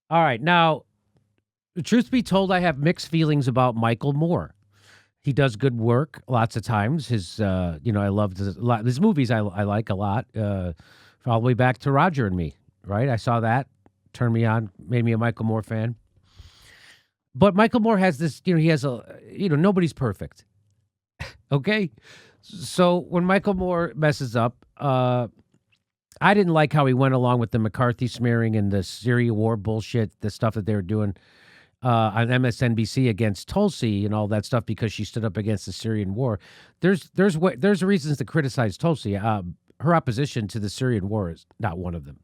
All right. Now, truth be told, I have mixed feelings about Michael Moore. He does good work lots of times. I loved his movies. I like a lot. All the way back to Roger and Me. Right. I saw that, turned me on, made me a Michael Moore fan. But Michael Moore has this. He has nobody's perfect. Okay. So when Michael Moore messes up, I didn't like how he went along with the McCarthy smearing and the Syria war bullshit, the stuff that they were doing on MSNBC against Tulsi and all that stuff because she stood up against the Syrian war. There's reasons to criticize Tulsi. Her opposition to the Syrian war is not one of them.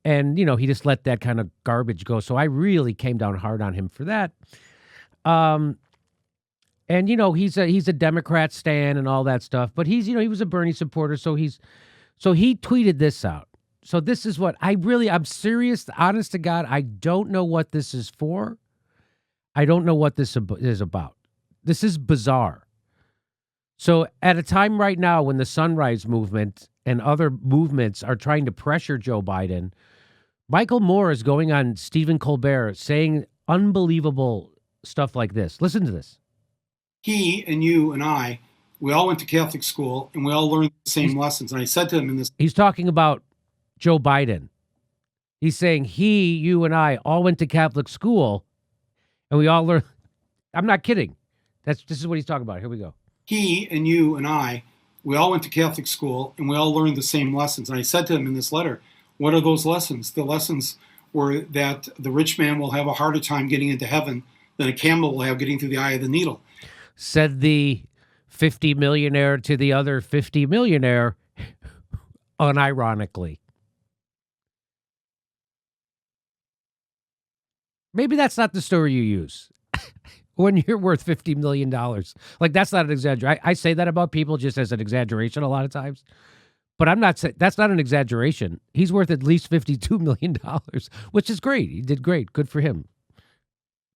And he just let that kind of garbage go. So I really came down hard on him for that. And he's a Democrat stan and all that stuff, but he was a Bernie supporter, so he tweeted this out. So this is what I'm serious, honest to God, I don't know what this is for. I don't know what this is about. This is bizarre. So at a time right now when the Sunrise Movement and other movements are trying to pressure Joe Biden, Michael Moore is going on Stephen Colbert saying unbelievable stuff like this. Listen to this. He and you and I, we all went to Catholic school and we all learned the same lessons. And I said to him in this... He's talking about Joe Biden. He's saying you and I all went to Catholic school and we all learned... I'm not kidding. This is what he's talking about. Here we go. He and you and I, we all went to Catholic school and we all learned the same lessons. And I said to him in this letter, what are those lessons? The lessons were that the rich man will have a harder time getting into heaven than a camel will have getting through the eye of the needle. Said the 50 millionaire to the other 50 millionaire, unironically. Maybe that's not the story you use when you're worth $50 million. Like, that's not an exaggeration. I say that about people just as an exaggeration a lot of times. But I'm not saying that's not an exaggeration. He's worth at least $52 million, which is great. He did great. Good for him.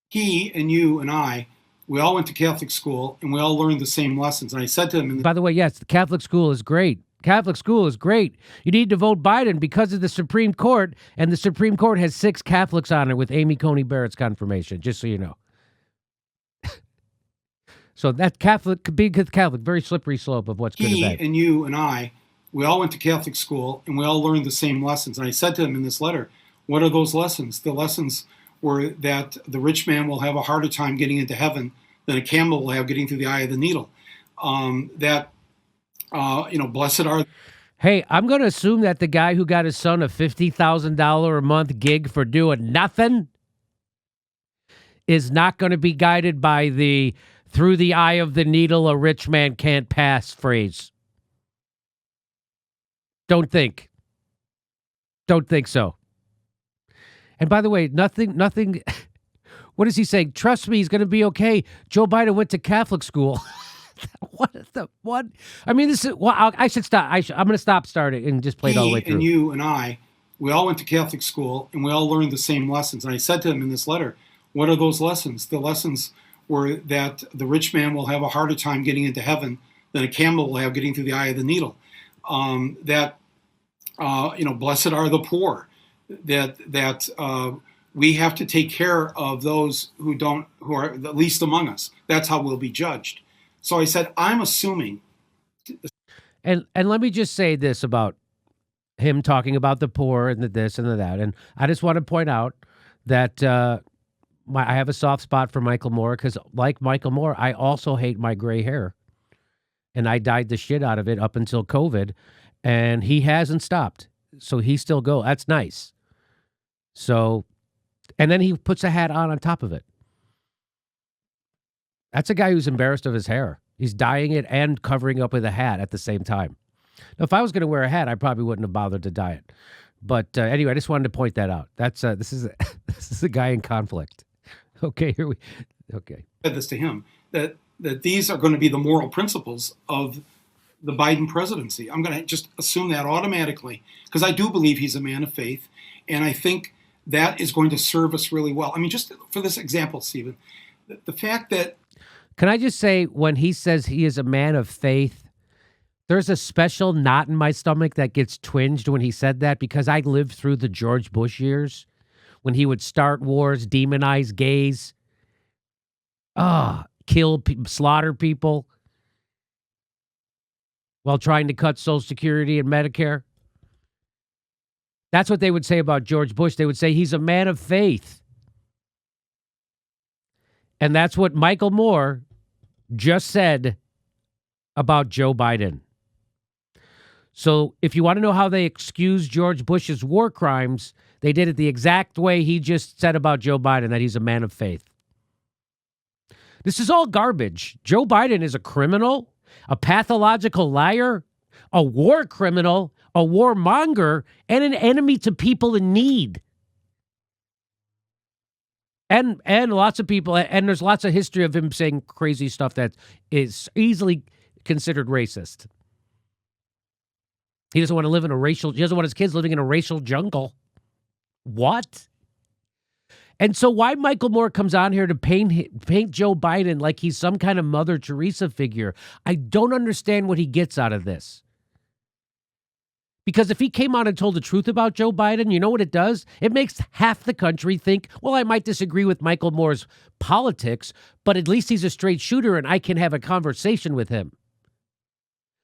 He and you and I, we all went to Catholic school and we all learned the same lessons. And I said to him... By the way, yes, the Catholic school is great. Catholic school is great. You need to vote Biden because of the Supreme Court, and the Supreme Court has 6 Catholics on it with Amy Coney Barrett's confirmation, just so you know. So that being Catholic, very slippery slope of what's good and bad. He and you and I, we all went to Catholic school and we all learned the same lessons. And I said to him in this letter, what are those lessons? The lessons were that the rich man will have a harder time getting into heaven than a camel will have getting through the eye of the needle. Blessed are... Hey, I'm going to assume that the guy who got his son a $50,000 a month gig for doing nothing is not going to be guided by the through the eye of the needle a rich man can't pass phrase. Don't think so. And by the way, nothing, what is he saying? Trust me, he's going to be okay. Joe Biden went to Catholic school. What? I mean, this is, well, I should stop. I'm going to stop starting and just play it all the way through. And you and I, we all went to Catholic school and we all learned the same lessons. And I said to him in this letter, what are those lessons? The lessons were that the rich man will have a harder time getting into heaven than a camel will have getting through the eye of the needle. Blessed are the poor. That we have to take care of those who are the least among us. That's how we'll be judged. So I said, I'm assuming. And let me just say this about him talking about the poor and the this and the that. And I just want to point out that I have a soft spot for Michael Moore because, like Michael Moore, I also hate my gray hair. And I dyed the shit out of it up until COVID. And he hasn't stopped. So he still go. That's nice. So, and then he puts a hat on top of it. That's a guy who's embarrassed of his hair. He's dyeing it and covering up with a hat at the same time. Now, if I was going to wear a hat, I probably wouldn't have bothered to dye it. But anyway, I just wanted to point that out. That's this is a guy in conflict. Okay, okay. I said this to him that these are going to be the moral principles of the Biden presidency. I'm going to just assume that automatically because I do believe he's a man of faith, and I think that is going to serve us really well. I mean, just for this example, Stephen, the fact that... Can I just say, when he says he is a man of faith, there's a special knot in my stomach that gets twinged when he said that because I lived through the George Bush years, when he would start wars, demonize gays, slaughter people while trying to cut Social Security and Medicare. That's what they would say about George Bush. They would say he's a man of faith. And that's what Michael Moore just said about Joe Biden. So if you want to know how they excuse George Bush's war crimes, they did it the exact way he just said about Joe Biden, that he's a man of faith. This is all garbage. Joe Biden is a criminal, a pathological liar, a war criminal, a warmonger, and an enemy to people in need. And lots of people, and there's lots of history of him saying crazy stuff that is easily considered racist. He doesn't want to live in he doesn't want his kids living in a racial jungle. What? And so why Michael Moore comes on here to paint Joe Biden like he's some kind of Mother Teresa figure, I don't understand what he gets out of this. Because if he came on and told the truth about Joe Biden, you know what it does? It makes half the country think, well, I might disagree with Michael Moore's politics, but at least he's a straight shooter and I can have a conversation with him.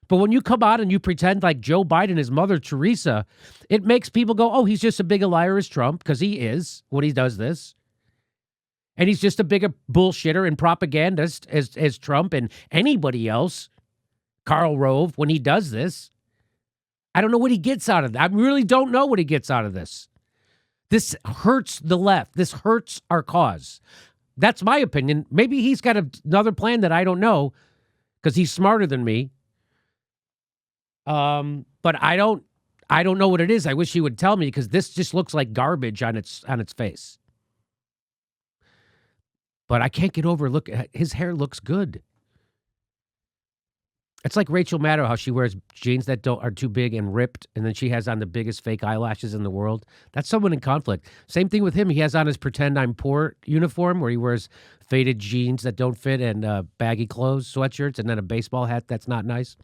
But when you come out and you pretend like Joe Biden is Mother Teresa, it makes people go, oh, he's just as big a liar as Trump, because he is when he does this. And he's just a bigger bullshitter and propagandist as Trump and anybody else, Karl Rove, when he does this. I don't know what he gets out of that. I really don't know what he gets out of this. This hurts the left. This hurts our cause. That's my opinion. Maybe he's got another plan that I don't know because he's smarter than me. But I don't know what it is. I wish he would tell me because this just looks like garbage on its face. But I can't get over, look, his hair looks good. It's like Rachel Maddow, how she wears jeans that are too big and ripped, and then she has on the biggest fake eyelashes in the world. That's someone in conflict. Same thing with him. He has on his pretend I'm poor uniform where he wears faded jeans that don't fit and baggy clothes, sweatshirts, and then a baseball hat that's not nice.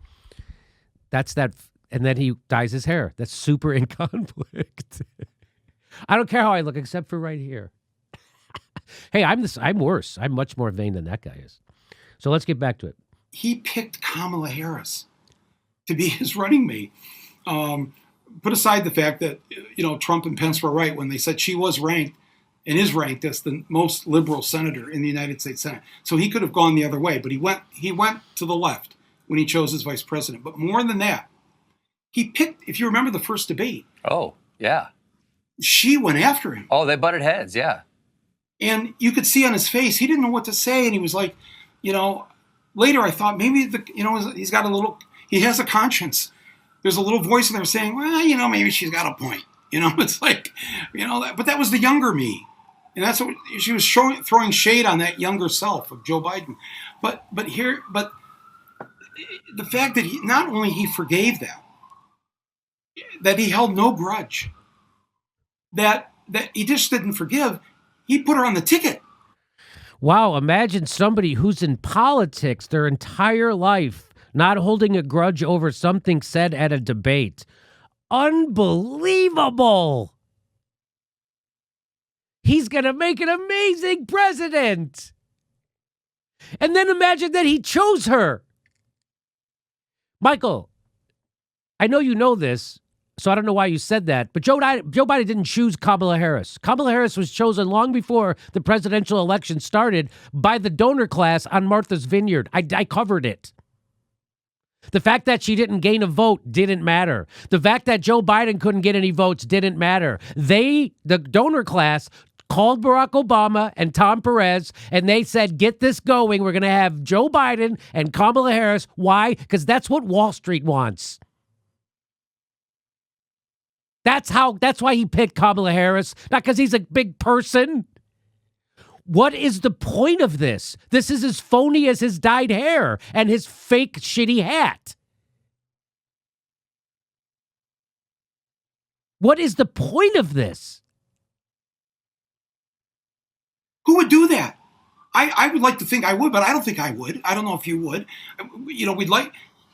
That's that. And then he dyes his hair. That's super in conflict. I don't care how I look except for right here. Hey, I'm worse. I'm much more vain than that guy is. So let's get back to it. He picked Kamala Harris to be his running mate. Put aside the fact that, Trump and Pence were right when they said she was ranked and is ranked as the most liberal senator in the United States Senate. So he could have gone the other way, but he went to the left when he chose his vice president. But more than that, he picked, if you remember the first debate. Oh, yeah. She went after him. Oh, they butted heads, yeah. And you could see on his face, he didn't know what to say. And he was like, later I thought maybe, he has a conscience. There's a little voice in there saying, well, maybe she's got a point. It's like, but that was the younger me. And that's what she was throwing shade on that younger self of Joe Biden. But the fact that not only he forgave that he held no grudge, that he just didn't forgive, he put her on the ticket. Wow, imagine somebody who's in politics their entire life not holding a grudge over something said at a debate. Unbelievable. He's going to make an amazing president. And then imagine that he chose her. Michael, I know you know this, so I don't know why you said that, but Joe Biden didn't choose Kamala Harris. Kamala Harris was chosen long before the presidential election started by the donor class on Martha's Vineyard. I covered it. The fact that she didn't gain a vote didn't matter. The fact that Joe Biden couldn't get any votes didn't matter. The donor class, called Barack Obama and Tom Perez, and they said, get this going. We're going to have Joe Biden and Kamala Harris. Why? Because that's what Wall Street wants. That's why he picked Kamala Harris, not because he's a big person. What is the point of this? This is as phony as his dyed hair and his fake shitty hat. What is the point of this? Who would do that? I would like to think I would, but I don't think I would. I don't know if you would.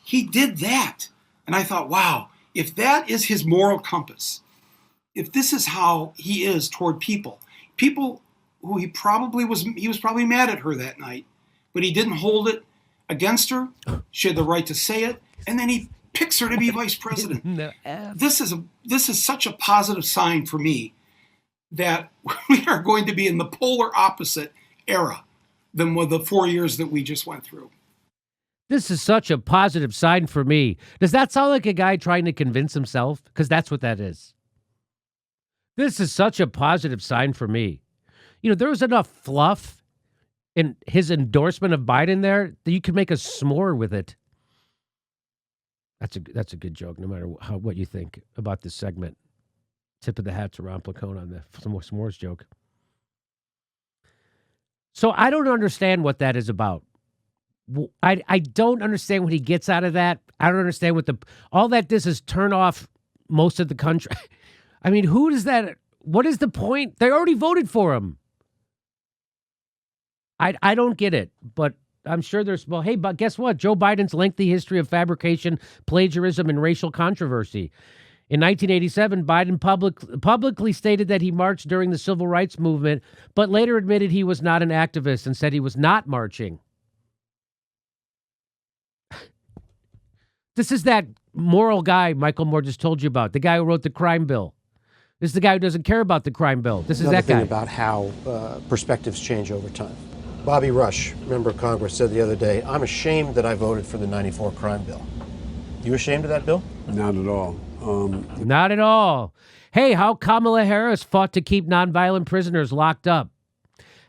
He did that. And I thought, wow, if that is his moral compass, if this is how he is toward people who he was probably mad at her that night, but he didn't hold it against her. She had the right to say it, and then he picks her to be vice president. This is such a positive sign for me that we are going to be in the polar opposite era than with the 4 years that we just went through. This is such a positive sign for me. Does that sound like a guy trying to convince himself? Because that's what that is. This is such a positive sign for me. You know, there was enough fluff in his endorsement of Biden there that you could make a s'more with it. That's a good joke, no matter what you think about this segment. Tip of the hat to Ron Placone on the s'mores joke. So I don't understand what that is about. I don't understand what he gets out of that. I don't understand what all that does is turn off most of the country. I mean, who does that? What is the point? They already voted for him. I don't get it, but I'm sure there's, well, hey, but guess what? Joe Biden's lengthy history of fabrication, plagiarism, and racial controversy. In 1987, Biden publicly stated that he marched during the civil rights movement, but later admitted he was not an activist and said he was not marching. This is that moral guy Michael Moore just told you about, the guy who wrote the crime bill. This is the guy who doesn't care about the crime bill. This is that guy. Another thing about how perspectives change over time. Bobby Rush, member of Congress, said the other day, "I'm ashamed that I voted for the 94 crime bill." You ashamed of that bill? Not at all. Not at all. Hey, how Kamala Harris fought to keep nonviolent prisoners locked up.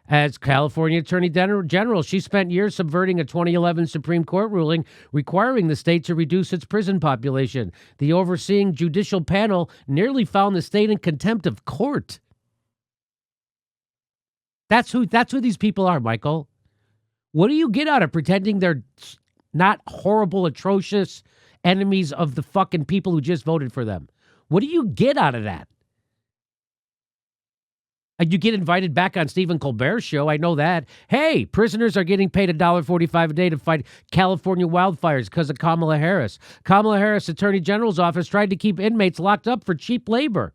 As California Attorney General, she spent years subverting a 2011 Supreme Court ruling requiring the state to reduce its prison population. The overseeing judicial panel nearly found the state in contempt of court. That's who these people are, Michael. What do you get out of pretending they're not horrible, atrocious enemies of the fucking people who just voted for them? What do you get out of that? You get invited back on Stephen Colbert's show. I know that. Hey, prisoners are getting paid $1.45 a day to fight California wildfires because of Kamala Harris. Kamala Harris' Attorney General's office tried to keep inmates locked up for cheap labor.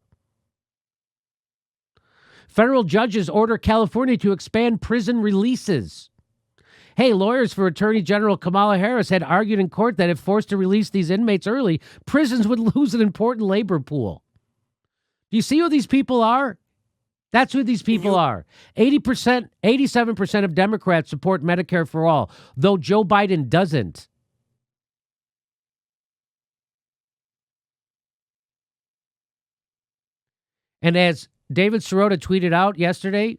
Federal judges order California to expand prison releases. Hey, lawyers for Attorney General Kamala Harris had argued in court that if forced to release these inmates early, prisons would lose an important labor pool. Do you see who these people are? That's who these people are. 87% of Democrats support Medicare for all, though Joe Biden doesn't. And as David Sirota tweeted out yesterday,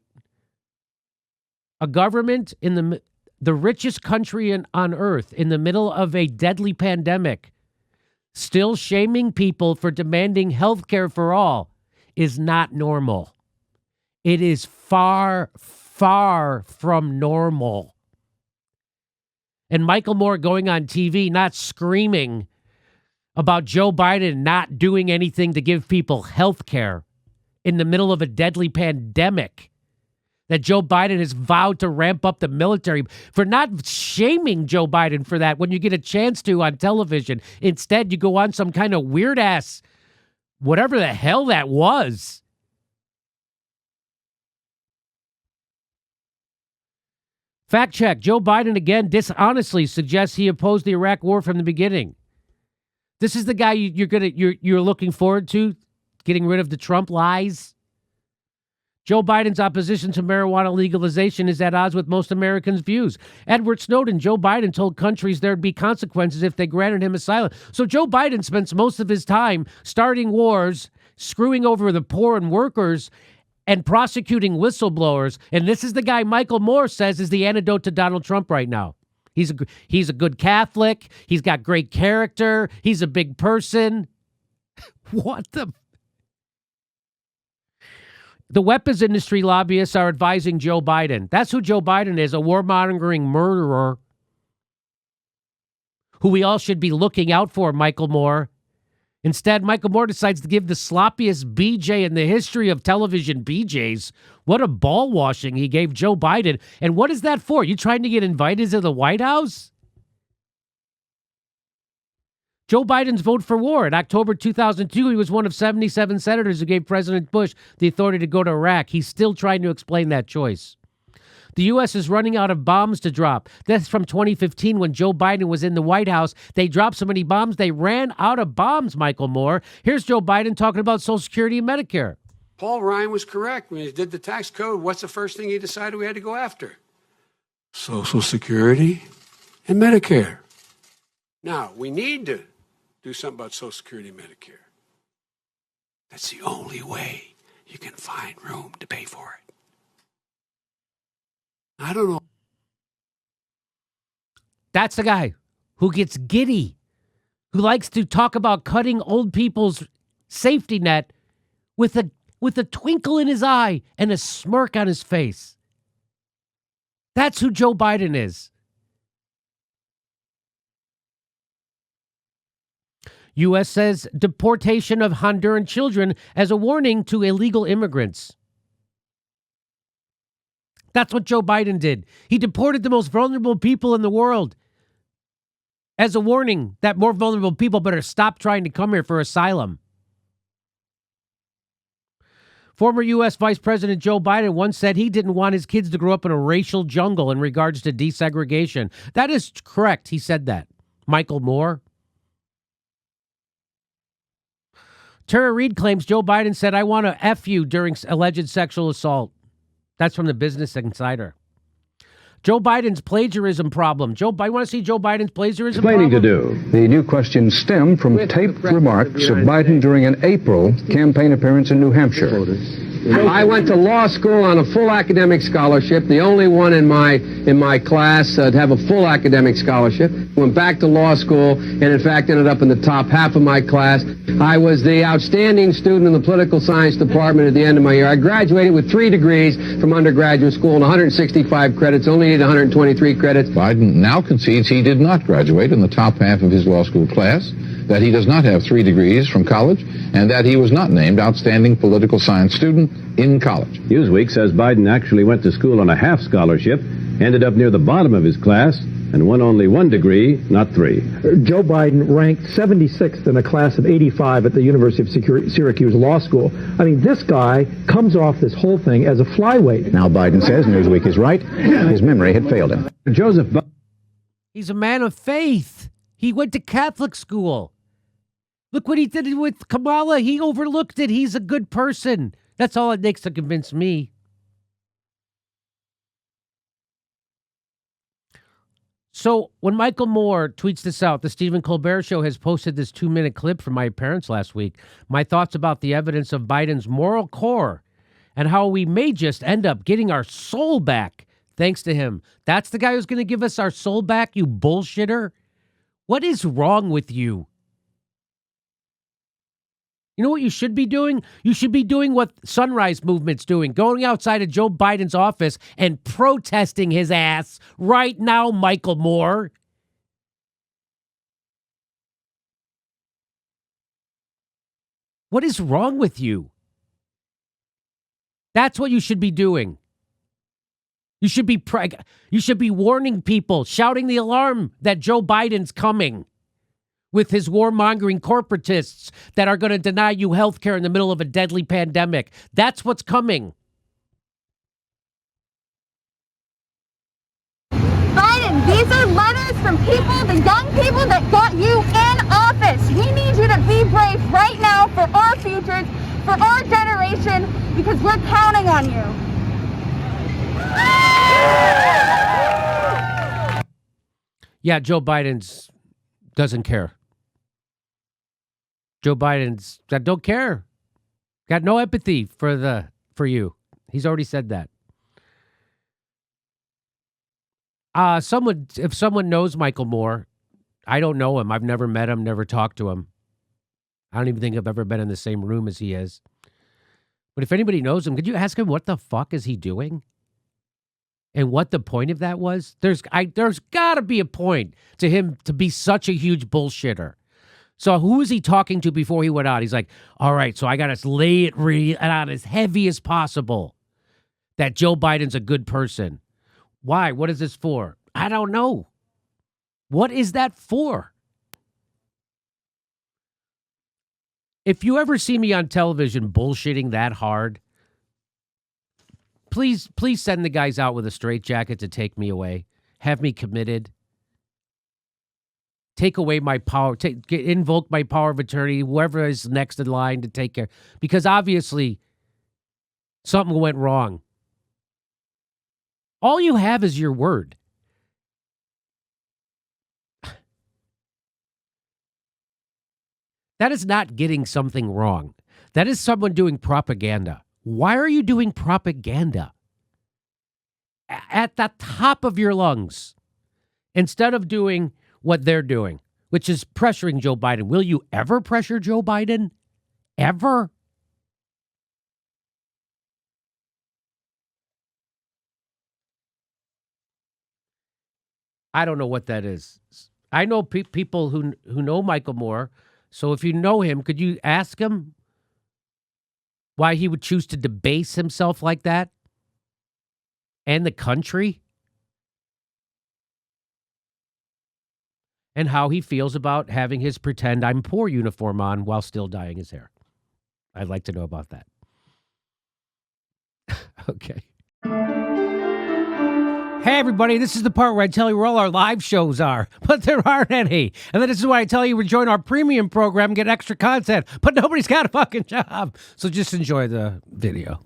a government in the richest country on earth in the middle of a deadly pandemic, still shaming people for demanding health care for all is not normal. It is far, far from normal. And Michael Moore going on TV, not screaming about Joe Biden not doing anything to give people health care in the middle of a deadly pandemic, that Joe Biden has vowed to ramp up the military, for not shaming Joe Biden for that when you get a chance to on television. Instead, you go on some kind of weird ass, whatever the hell that was. Fact check. Joe Biden again dishonestly suggests he opposed the Iraq war from the beginning. This is the guy you're looking forward to getting rid of the Trump lies. Joe Biden's opposition to marijuana legalization is at odds with most Americans' views. Edward Snowden, Joe Biden told countries there'd be consequences if they granted him asylum. So Joe Biden spends most of his time starting wars, screwing over the poor and workers, and prosecuting whistleblowers. And this is the guy Michael Moore says is the antidote to Donald Trump right now. He's a good Catholic. He's got great character. He's a big person. What the... The weapons industry lobbyists are advising Joe Biden. That's who Joe Biden is, a warmongering murderer who we all should be looking out for, Michael Moore. Instead, Michael Moore decides to give the sloppiest BJ in the history of television BJs. What a ball washing he gave Joe Biden. And what is that for? You trying to get invited to the White House? Joe Biden's vote for war. In October 2002, he was one of 77 senators who gave President Bush the authority to go to Iraq. He's still trying to explain that choice. The U.S. is running out of bombs to drop. That's from 2015 when Joe Biden was in the White House. They dropped so many bombs, they ran out of bombs, Michael Moore. Here's Joe Biden talking about Social Security and Medicare. Paul Ryan was correct. When he did the tax code, what's the first thing he decided we had to go after? Social Security and Medicare. Now, we need to do something about Social Security and Medicare. That's the only way you can find room to pay for it. I don't know. That's the guy who gets giddy, who likes to talk about cutting old people's safety net with a twinkle in his eye and a smirk on his face. That's who Joe Biden is. U.S. says deportation of Honduran children as a warning to illegal immigrants. That's what Joe Biden did. He deported the most vulnerable people in the world as a warning that more vulnerable people better stop trying to come here for asylum. Former U.S. Vice President Joe Biden once said he didn't want his kids to grow up in a racial jungle in regards to desegregation. That is correct. He said that. Michael Moore. Tara Reid claims Joe Biden said, "I want to F you" during alleged sexual assault. That's from the Business Insider. Joe Biden's plagiarism problem. You want to see Joe Biden's plagiarism Explaining problem? to do. The new questions stem from taped remarks of Biden during an April campaign appearance in New Hampshire. I went to law school on a full academic scholarship, the only one in my class to have a full academic scholarship. Went back to law school and, in fact, ended up in the top half of my class. I was the outstanding student in the political science department at the end of my year. I graduated with 3 degrees from undergraduate school and 165 credits, only needed 123 credits. Biden now concedes he did not graduate in the top half of his law school class, that he does not have 3 degrees from college, and that he was not named outstanding political science student in college. Newsweek says Biden actually went to school on a half scholarship, ended up near the bottom of his class, and won only 1 degree, not 3. Joe Biden ranked 76th in a class of 85 at the University of Syracuse Law School. I mean, this guy comes off this whole thing as a flyweight. Now Biden says Newsweek is right. His memory had failed him. He's a man of faith. He went to Catholic school. Look what he did with Kamala. He overlooked it. He's a good person. That's all it takes to convince me. So when Michael Moore tweets this out, the Stephen Colbert Show has posted this 2-minute clip from my parents last week. My thoughts about the evidence of Biden's moral core and how we may just end up getting our soul back thanks to him. That's the guy who's going to give us our soul back, you bullshitter? What is wrong with you? You know what you should be doing? You should be doing what Sunrise Movement's doing, going outside of Joe Biden's office and protesting his ass right now, Michael Moore. What is wrong with you? That's what you should be doing. You should be warning people, shouting the alarm that Joe Biden's coming with his warmongering corporatists that are going to deny you health care in the middle of a deadly pandemic. That's what's coming. Biden, these are letters from people, the young people that got you in office. We need you to be brave right now for our futures, for our generation, because we're counting on you. Yeah, Joe Biden's doesn't care. Joe Biden's don't care. Got no empathy for you. He's already said that. If someone knows Michael Moore, I don't know him. I've never met him, never talked to him. I don't even think I've ever been in the same room as he is. But if anybody knows him, could you ask him what the fuck is he doing? And what the point of that was? There's got to be a point to him to be such a huge bullshitter. So who was he talking to before he went out? He's like, all right, so I got to lay it out as heavy as possible that Joe Biden's a good person. Why? What is this for? I don't know. What is that for? If you ever see me on television bullshitting that hard, please send the guys out with a straitjacket to take me away. Have me committed. Take away my power. Invoke my power of attorney, whoever is next in line to take care. Because obviously, something went wrong. All you have is your word. That is not getting something wrong. That is someone doing propaganda. Why are you doing propaganda? At the top of your lungs, instead of doing what they're doing, which is pressuring Joe Biden. Will you ever pressure Joe Biden? Ever? I don't know what that is. I know people who know Michael Moore. So if you know him, could you ask him why he would choose to debase himself like that? And the country? And how he feels about having his pretend I'm poor uniform on while still dyeing his hair. I'd like to know about that. Okay. Hey, everybody, this is the part where I tell you where all our live shows are, but there aren't any. And then this is why I tell you to join our premium program and get extra content, but nobody's got a fucking job. So just enjoy the video.